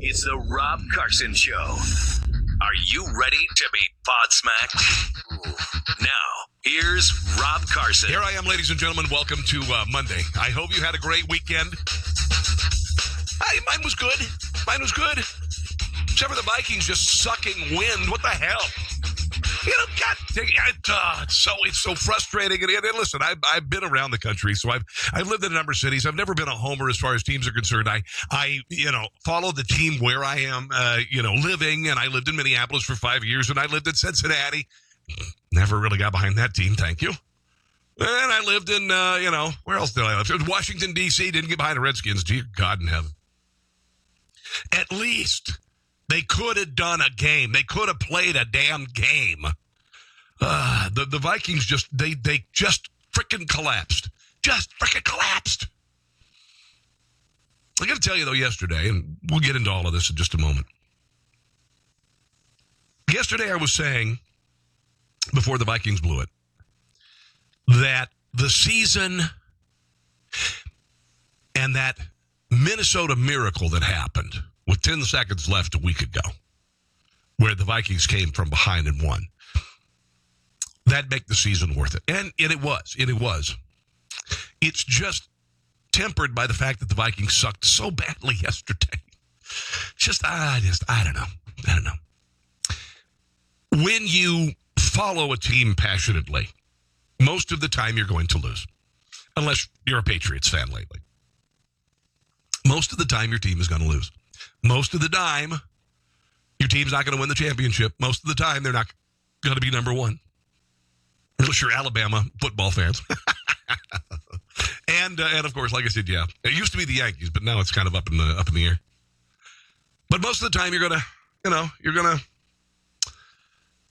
It's the Rob Carson Show. Are you ready to be pod smacked? Now, here's Rob Carson. Here I am, ladies and gentlemen. Welcome to Monday. I hope you had a great weekend. Mine was good. Except for the Vikings just sucking wind. What the hell? You know, God, it's so frustrating. And listen, I've been around the country, so I've lived in a number of cities. I've never been a homer as far as teams are concerned. I follow the team where I am, living, and I lived in Minneapolis for 5 years, and I lived in Cincinnati. Never really got behind that team, thank you. And I lived in, where else did I live? Washington, D.C., didn't get behind the Redskins. Dear God in heaven. At least they could have done a game. They could have played a damn game. The Vikings just freaking collapsed. Just freaking collapsed. I got to tell you, though, yesterday, and we'll get into all of this in just a moment. Yesterday I was saying, before the Vikings blew it, that the season and that Minnesota miracle that happened with 10 seconds left a week ago, where the Vikings came from behind and won, that'd make the season worth it. And it was. It's just tempered by the fact that the Vikings sucked so badly yesterday. I don't know. When you follow a team passionately, most of the time you're going to lose. Unless you're a Patriots fan lately. Most of the time your team is going to lose. Most of the time your team's not going to win the championship. Most of the time they're not going to be number one. Unless you're Alabama football fans. and of course, like I said, yeah, it used to be the Yankees, but now it's kind of up in the air. But most of the time you're going to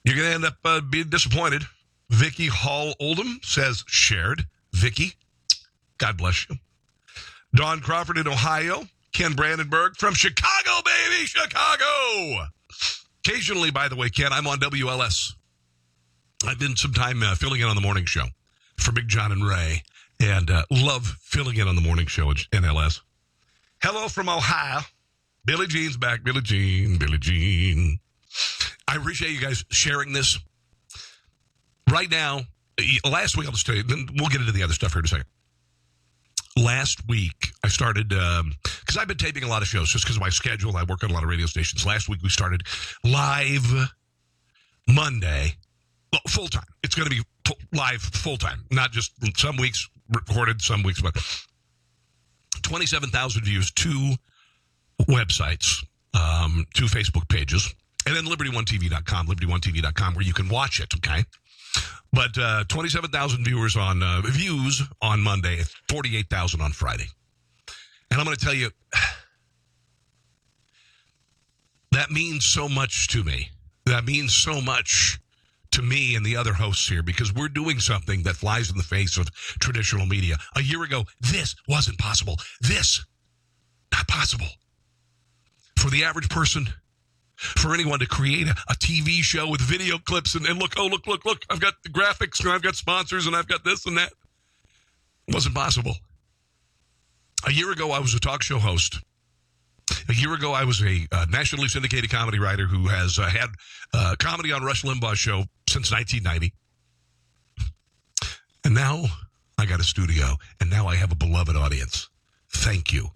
end up being disappointed. Vicky Hall Oldham says shared. Vicky, God bless you. Don Crawford in Ohio. Ken Brandenburg from Chicago, baby, Chicago. Occasionally, by the way, Ken, I'm on WLS. I've been some time filling in on the morning show for Big John and Ray, and love filling in on the morning show at NLS. Hello from Ohio. Billie Jean's back. Billie Jean. I appreciate you guys sharing this. Right now, last week, I'll just tell you, then we'll get into the other stuff here in a second. Last week, I started, because I've been taping a lot of shows, just because of my schedule. I work on a lot of radio stations. Last week, we started live Monday, full-time. It's going to be live full-time, not just some weeks recorded, some weeks, but 27,000 views, 2 websites, 2 Facebook pages, and then liberty1tv.com, where you can watch it, okay? But 27,000 views on Monday, 48,000 on Friday. And I'm going to tell you, that means so much to me. That means so much to me and the other hosts here, because we're doing something that flies in the face of traditional media. A year ago, this wasn't possible. This, not possible. For the average person, for anyone to create a TV show with video clips and look, I've got the graphics and I've got sponsors and I've got this and that. It wasn't possible. A year ago, I was a talk show host. A year ago, I was a nationally syndicated comedy writer who has had comedy on Rush Limbaugh's show since 1990. And now I got a studio, and now I have a beloved audience. Thank you.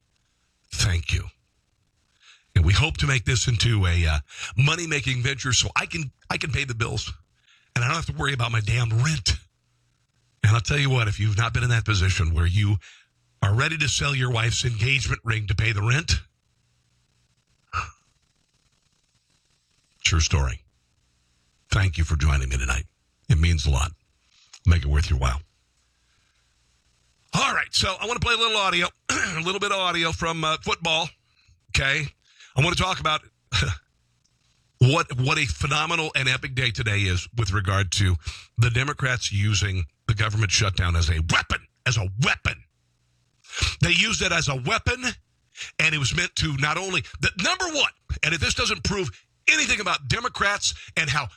And we hope to make this into a money-making venture so I can pay the bills. And I don't have to worry about my damn rent. And I'll tell you what, if you've not been in that position where you are ready to sell your wife's engagement ring to pay the rent, true story. Thank you for joining me tonight. It means a lot. Make it worth your while. All right, so I want to play a little audio, a little bit of audio from football, okay? I want to talk about what a phenomenal and epic day today is with regard to the Democrats using the government shutdown as a weapon. They used it as a weapon, and it was meant to not only, number one, and if this doesn't prove anything about Democrats and how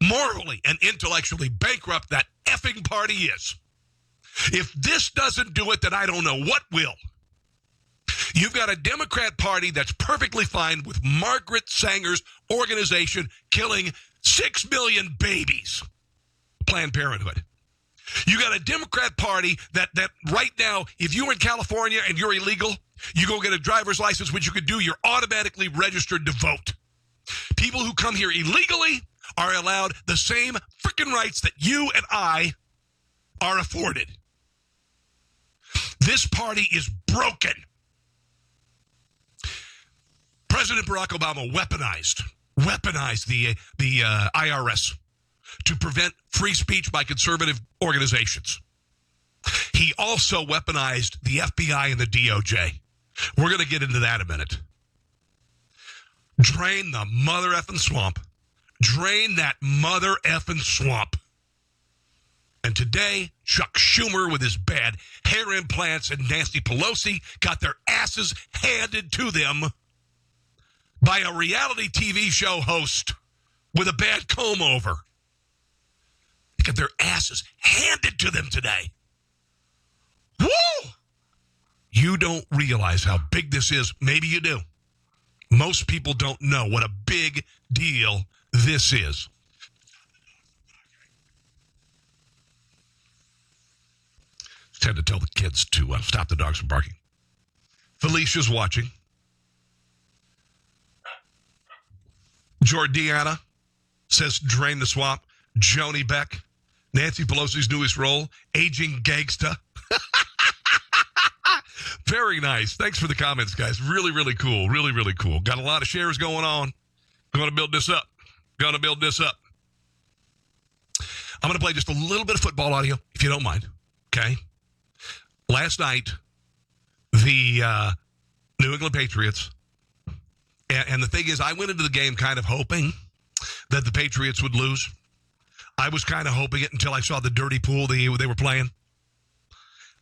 morally and intellectually bankrupt that effing party is, if this doesn't do it, then I don't know what will. You've got a Democrat Party that's perfectly fine with Margaret Sanger's organization killing 6 million babies. Planned Parenthood. You got a Democrat Party that right now, if you're in California and you're illegal, you go get a driver's license, which you could do, you're automatically registered to vote. People who come here illegally are allowed the same freaking rights that you and I are afforded. This party is broken. President Barack Obama weaponized the IRS to prevent free speech by conservative organizations. He also weaponized the FBI and the DOJ. We're going to get into that in a minute. Drain the mother effing swamp. Drain that mother effing swamp. And today, Chuck Schumer with his bad hair implants and Nancy Pelosi got their asses handed to them by a reality TV show host with a bad comb over. They got their asses handed to them today. Woo! You don't realize how big this is. Maybe you do. Most people don't know what a big deal this is. Tend to tell the kids to stop the dogs from barking. Felicia's watching. Jordiana says drain the swamp. Joni Beck. Nancy Pelosi's newest role, aging gangsta. Very nice. Thanks for the comments, guys. Really, really cool. Really, really cool. Got a lot of shares going on. Going to build this up. I'm going to play just a little bit of football audio, if you don't mind. Okay? Last night, the New England Patriots, and the thing is, I went into the game kind of hoping that the Patriots would lose. I was kind of hoping it until I saw the dirty pool they were playing.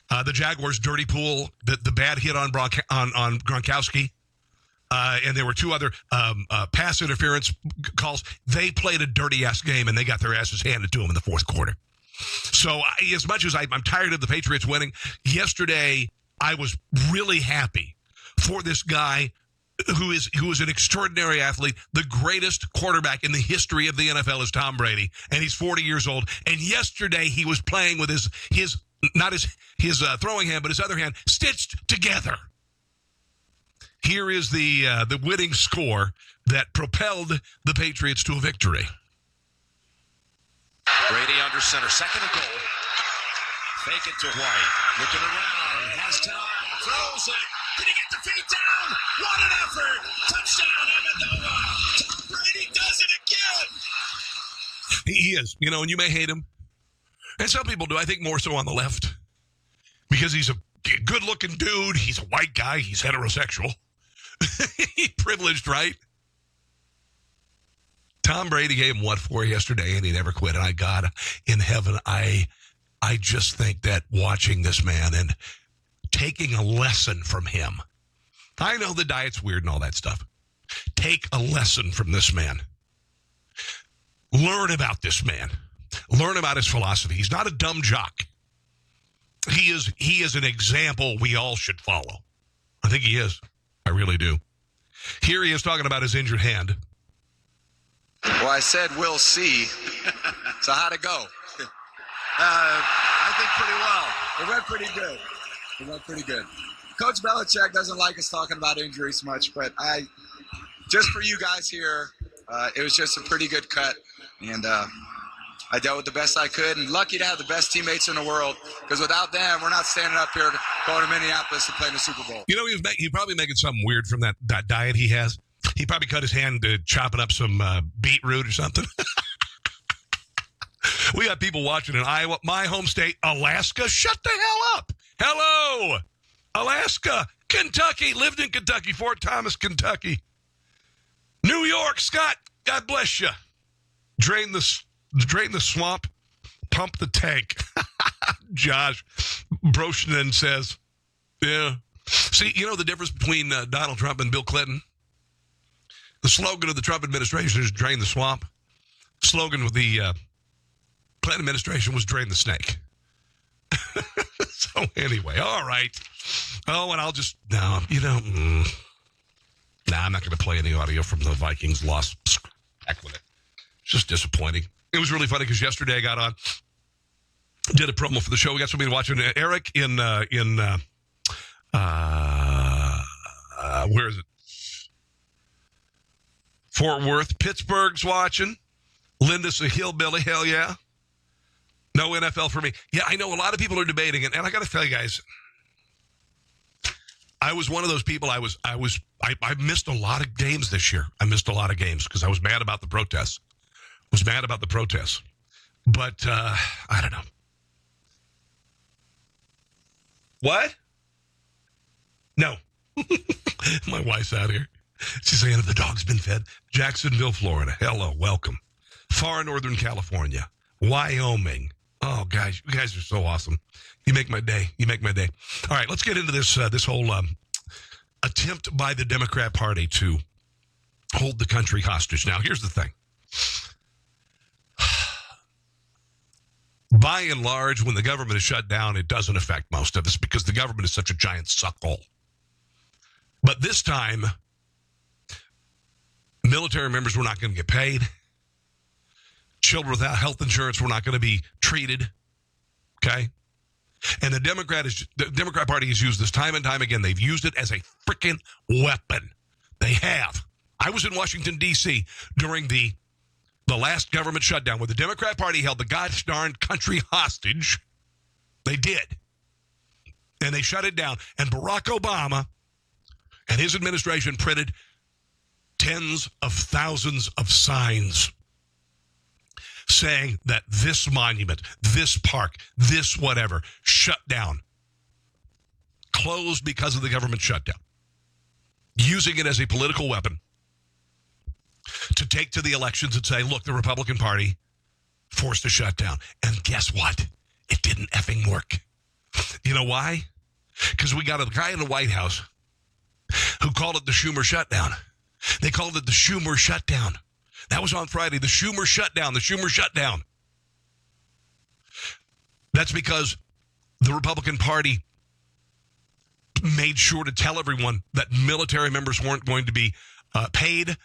The Jaguars' dirty pool, the bad hit on Gronkowski, and there were two other pass interference calls. They played a dirty-ass game, and they got their asses handed to them in the fourth quarter. So as much as I'm tired of the Patriots winning, yesterday I was really happy for this guy who is an extraordinary athlete. The greatest quarterback in the history of the NFL is Tom Brady, and he's 40 years old. And yesterday he was playing with his not his throwing hand, but his other hand stitched together. Here is the winning score that propelled the Patriots to a victory. Brady under center, second and goal. Fake it to White. Looking around, has time, throws it. Did he get the feet down? What an effort! Touchdown, Amendola. Tom Brady does it again. He is, and you may hate him. And some people do, I think more so on the left. Because he's a good-looking dude. He's a white guy. He's heterosexual. He's privileged, right? Tom Brady gave him what for yesterday, and he never quit. And God in heaven, I just think that watching this man and taking a lesson from him. I know the diet's weird and all that stuff. Take a lesson from this man. Learn about this man. Learn about his philosophy. He's not a dumb jock. He is an example we all should follow. I think he is. I really do. Here he is talking about his injured hand. Well, I said we'll see. So how'd it go? I think pretty well. It went pretty good. Coach Belichick doesn't like us talking about injuries much, but just for you guys here, it was just a pretty good cut. And I dealt with the best I could, and lucky to have the best teammates in the world, because without them, we're not standing up here going to Minneapolis to play in the Super Bowl. He's probably making something weird from that diet he has. He probably cut his hand chopping up some beetroot or something. We got people watching in Iowa, my home state, Alaska. Shut the hell up. Hello, Alaska, Kentucky. Lived in Kentucky, Fort Thomas, Kentucky. New York, Scott, God bless you. Drain the swamp, pump the tank. Josh Broshnan says, yeah. See, the difference between Donald Trump and Bill Clinton? The slogan of the Trump administration is drain the swamp. The slogan of the Clinton administration was drain the snake. So anyway, all right. Oh, and I'll just, I'm not going to play any audio from the Vikings loss. Heck with it. It's just disappointing. It was really funny because yesterday I got on, did a promo for the show. We got somebody watching. Eric in where is it? Fort Worth. Pittsburgh's watching. Linda's a hillbilly. Hell yeah. No NFL for me. Yeah, I know a lot of people are debating it, and I got to tell you guys, I was one of those people. I missed a lot of games this year. I missed a lot of games because I was mad about the protests. But I don't know. What? No. My wife's out here. She's saying the dog's been fed. Jacksonville, Florida. Hello, welcome. Far Northern California. Wyoming. Oh, guys, you guys are so awesome. You make my day. All right, let's get into this whole attempt by the Democrat Party to hold the country hostage. Now, here's the thing. By and large, when the government is shut down, it doesn't affect most of us because the government is such a giant suckhole. But this time, military members were not going to get paid. Children without health insurance were not going to be treated. Okay? And the Democrat Party has used this time and time again. They've used it as a freaking weapon. They have. I was in Washington, D.C. during the last government shutdown where the Democrat Party held the gosh darn country hostage. They did. And they shut it down. And Barack Obama and his administration printed tens of thousands of signs saying that this monument, this park, this whatever, shut down, closed because of the government shutdown, using it as a political weapon to take to the elections and say, look, the Republican Party forced a shutdown. And guess what? It didn't effing work. You know why? Because we got a guy in the White House who called it the Schumer shutdown. They called it the Schumer shutdown. That was on Friday. The Schumer shutdown. That's because the Republican Party made sure to tell everyone that military members weren't going to be paid.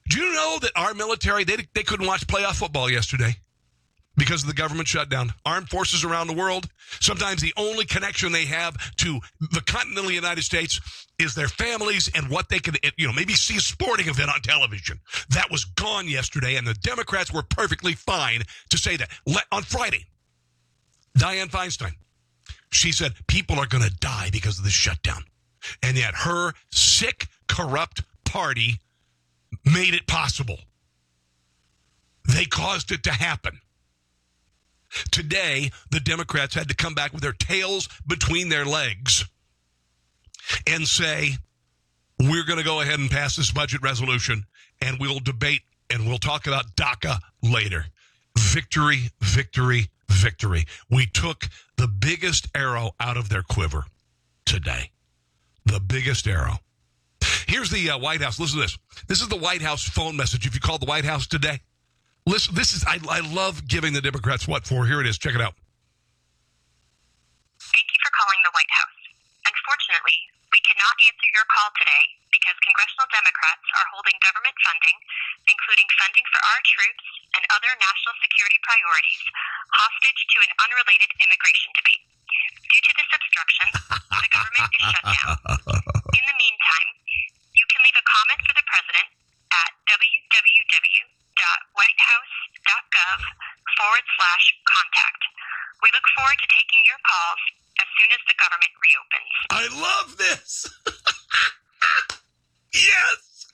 Do you know that our military, they couldn't watch playoff football yesterday because of the government shutdown? Armed forces around the world, sometimes the only connection they have to the continental United States is their families and what they can, maybe see a sporting event on television. That was gone yesterday, and the Democrats were perfectly fine to say that. On Friday, Dianne Feinstein, she said people are going to die because of this shutdown. And yet her sick, corrupt party made it possible. They caused it to happen. Today, the Democrats had to come back with their tails between their legs and say, we're going to go ahead and pass this budget resolution, and we'll debate, and we'll talk about DACA later. Victory, victory, victory. We took the biggest arrow out of their quiver today. The biggest arrow. Here's the White House. Listen to this. This is the White House phone message. If you call the White House today, listen, I love giving the Democrats what for. Here it is. Check it out. Thank you for calling the White House. Unfortunately, we cannot answer your call today because congressional Democrats are holding government funding, including funding for our troops and other national security priorities, hostage to an unrelated immigration debate. Due to this obstruction, the government is shut down. In the meantime, you can leave a comment for the president at www.whitehouse.gov/contact. We look forward to taking your calls as soon as the government reopens. I love this. Yes.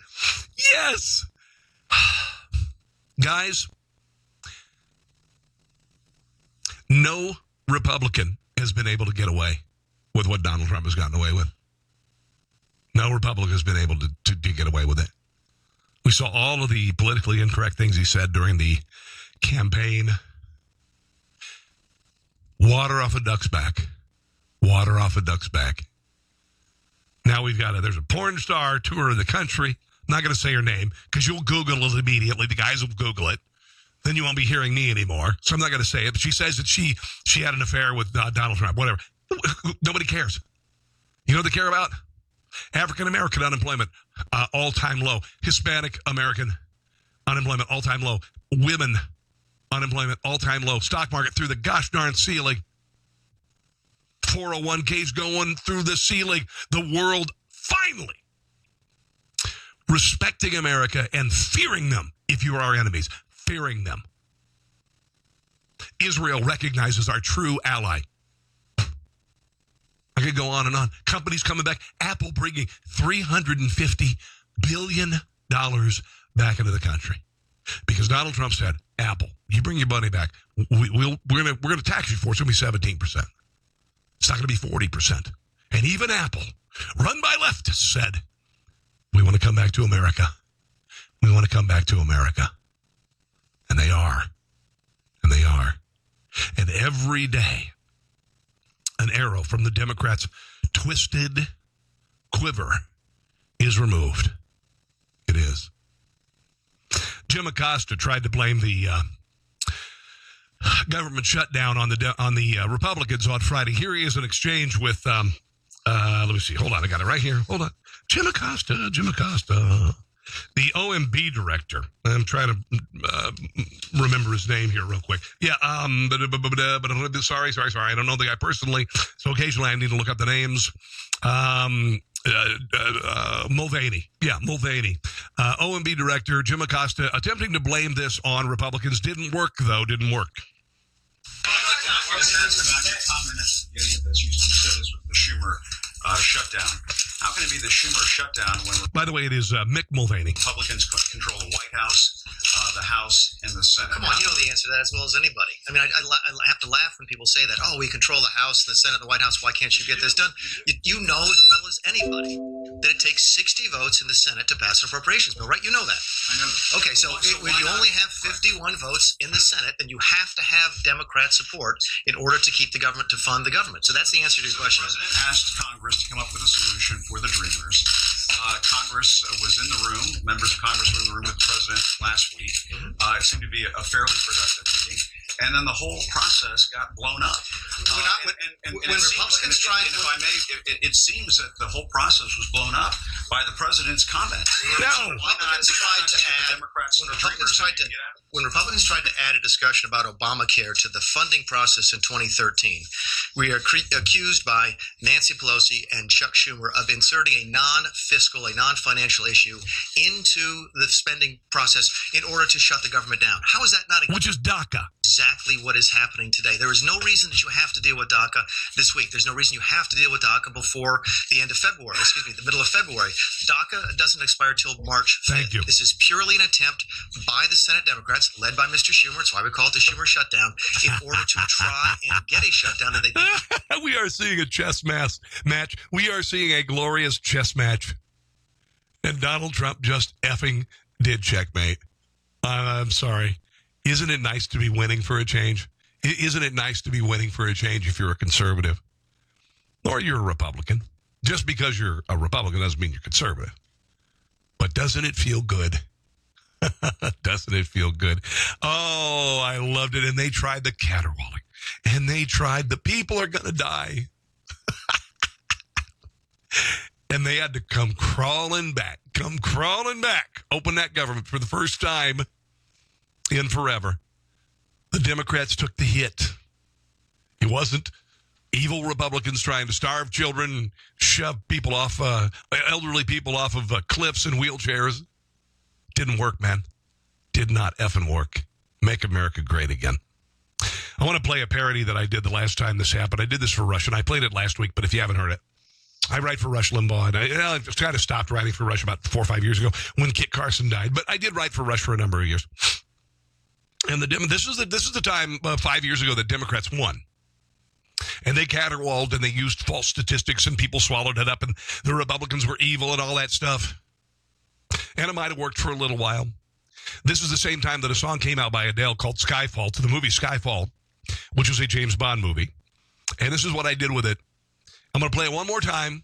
Yes. Guys, no Republican has been able to get away with what Donald Trump has gotten away with. No Republican has been able to get away with it. We saw all of the politically incorrect things he said during the campaign. Water off a duck's back. Water off a duck's back. Now we've got there's a porn star touring the country. I'm not going to say her name because you'll Google it immediately. The guys will Google it. Then you won't be hearing me anymore. So I'm not going to say it. But she says that she had an affair with Donald Trump. Whatever. Nobody cares. You know what they care about? African-American unemployment, all-time low. Hispanic American unemployment, all-time low. Women unemployment, all-time low. Stock market through the gosh darn ceiling. 401ks going through the ceiling. The world finally respecting America and fearing them if you are our enemies. Fearing them. Israel recognizes our true ally. I could go on and on. Companies coming back. Apple bringing $350 billion back into the country. Because Donald Trump said, Apple, you bring your money back, we're gonna tax you for it. It's going to be 17%. It's not going to be 40%. And even Apple, run by leftists, said, we want to come back to America. We want to come back to America. And they are. And they are. And every day, an arrow from the Democrats' twisted quiver is removed. It is. Jim Acosta tried to blame the government shutdown on the Republicans on Friday. Here he is in exchange with, let me see. Hold on. I got it right here. Hold on. Jim Acosta. The OMB director. I'm trying to remember his name here real quick. Yeah. Sorry. I don't know the guy personally. So occasionally I need to look up the names. Mulvaney. Yeah, Mulvaney. OMB director Jim Acosta attempting to blame this on Republicans. Didn't work, though. Didn't work. I was asked about your comment at the beginning of this. You said this with the Schumer shutdown. How can it be the Schumer shutdown when... By the way, it is Mick Mulvaney. Republicans control the White House, the House, and the Senate? Come on, you know the answer to that as well as anybody. I mean, I have to laugh when people say that, we control the House, the Senate, the White House, why can't you get this done? You know as well as anybody that it takes 60 votes in the Senate to pass an appropriations bill, right? You know that. I know that. Okay, so when you only have 51 votes in the Senate, then you have to have Democrat support in order to keep the government, to fund the government. So that's the answer to your question. The president asked Congress to come up with a solution for the Dreamers. Congress was in the room. Members of Congress were in the room with the president last week. It seemed to be a fairly productive meeting. And then the whole process got blown up. When Republicans tried to... If I may, it seems that the whole process was blown up by the president's comments. When Republicans tried to add a discussion about Obamacare to the funding process in 2013, we are accused by Nancy Pelosi and Chuck Schumer of inserting a non-fiscal, a non-financial issue into the spending process in order to shut the government down. How is that not which is DACA? Exactly what is happening today. There is no reason that you have to deal with DACA this week. There's no reason you have to deal with DACA before the end of February. The middle of February. DACA doesn't expire till March 5th. Thank you. This is purely an attempt by the Senate Democrats, led by Mr. Schumer. It's why we call it the Schumer shutdown, in order to try and get a shutdown that they didn't. We are seeing a chess match. We are seeing a glorious chess match. And Donald Trump just effing did checkmate. I'm sorry. Isn't it nice to be winning for a change? Isn't it nice to be winning for a change if you're a conservative? Or you're a Republican. Just because you're a Republican doesn't mean you're conservative. But doesn't it feel good? Doesn't it feel good? Oh, I loved it. And they tried the caterwauling. And they tried the people are going to die. And they had to come crawling back. Open that government for the first time in forever. The Democrats took the hit. It wasn't evil Republicans trying to starve children, shove people off, elderly people off of cliffs and wheelchairs. Didn't work, man. Did not effing work. Make America great again. I want to play a parody that I did the last time this happened. I did this for Rush, and I played it last week, but if you haven't heard it, I write for Rush Limbaugh, and I kind of stopped writing for Rush about 4 or 5 years ago when Kit Carson died, but I did write for Rush for a number of years. And this is the time 5 years ago that Democrats won. And they caterwauled and they used false statistics and people swallowed it up and the Republicans were evil and all that stuff. And it might have worked for a little while. This was the same time that a song came out by Adele called Skyfall, to the movie Skyfall, which was a James Bond movie. And this is what I did with it. I'm going to play it one more time.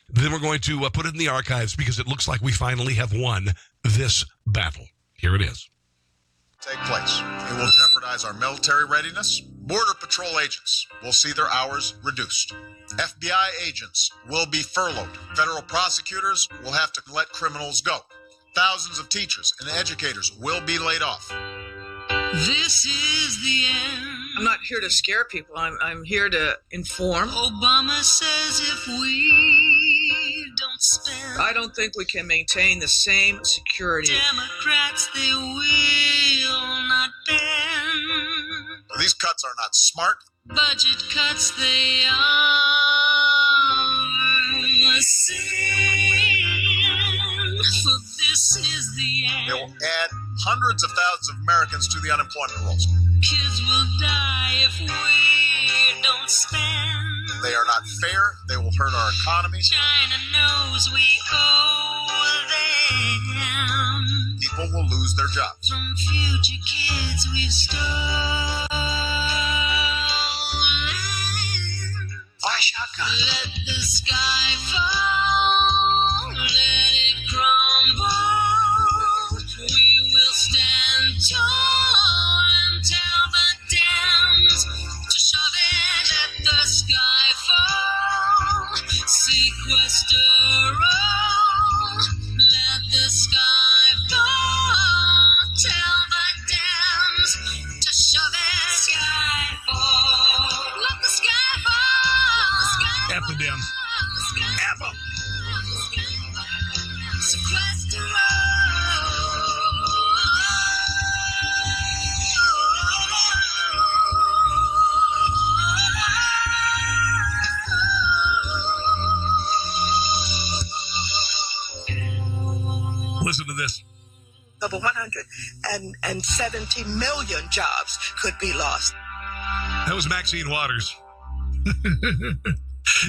Then we're going to put it in the archives because it looks like we finally have won this battle. Here it is. Take place. It will jeopardize jeopardize our military readiness. Border Patrol agents will see their hours reduced. FBI agents will be furloughed. Federal prosecutors will have to let criminals go. Thousands of teachers and educators will be laid off. This is the end. I'm not here to scare people. I'm here to inform. Obama says if we don't spend, I don't think we can maintain the same security. Democrats, they will not bend. These cuts are not smart. Budget cuts, they are a sin. For this is the end. They will add hundreds of thousands of Americans to the unemployment rolls. Kids will die if we don't spend. They are not fair. They will hurt our economy. China knows we owe them. People will lose their jobs. From future kids we've stolen. Fire shotgun. Let the sky fall. Let it crumble. We will stand tall and tell the dams to shove it. Let the sky fall. Sequester all. Let the sky fall. Tell the dams to shove it. Sky fall. Let the sky fall. Sky F the Dem. F them. Sequester Listen to this. Over 170 million jobs could be lost. That was Maxine Waters.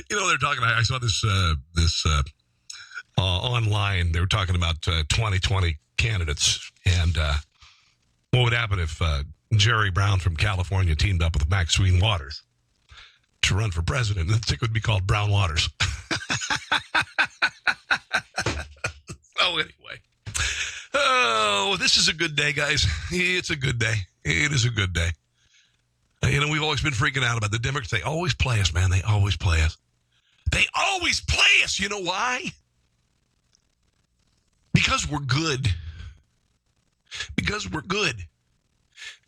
They're talking. I saw this online. They were talking about 2020 candidates and what would happen if Jerry Brown from California teamed up with Maxine Waters to run for president. The ticket would be called Brown Waters. Oh, anyway. Oh, this is a good day, guys. It's a good day. It is a good day. We've always been freaking out about the Democrats. They always play us, man. They always play us. They always play us. You know why? Because we're good. Because we're good.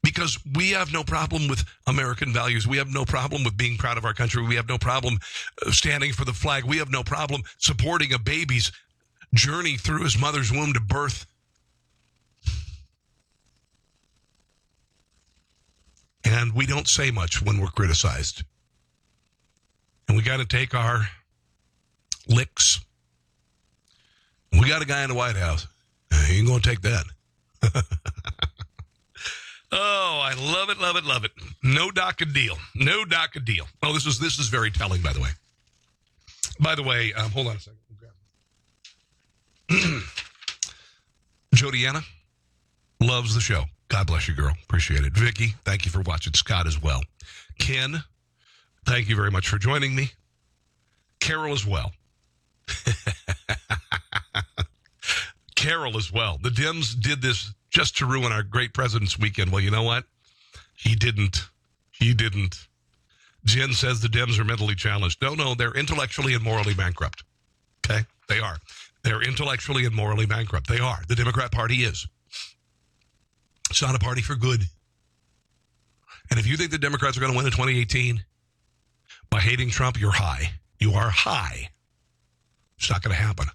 Because we have no problem with American values. We have no problem with being proud of our country. We have no problem standing for the flag. We have no problem supporting a baby's journey through his mother's womb to birth. And we don't say much when we're criticized. And we got to take our licks. We got a guy in the White House. He ain't going to take that. Oh, I love it, love it, love it. No DACA deal. No DACA deal. Oh, this is very telling, by the way. By the way, hold on a second. Jodiana loves the show. God bless you, girl. Appreciate it. Vicky, thank you for watching. Scott as well. Ken, thank you very much for joining me. Carol as well. Carol as well. The Dems did this just to ruin our great President's Weekend. Well, you know what? He didn't. Jen says the Dems are mentally challenged. No, they're intellectually and morally bankrupt. Okay? They are. They're intellectually and morally bankrupt. They are. The Democrat Party is. It's not a party for good. And if you think the Democrats are going to win in 2018 by hating Trump, you're high. You are high. It's not going to happen.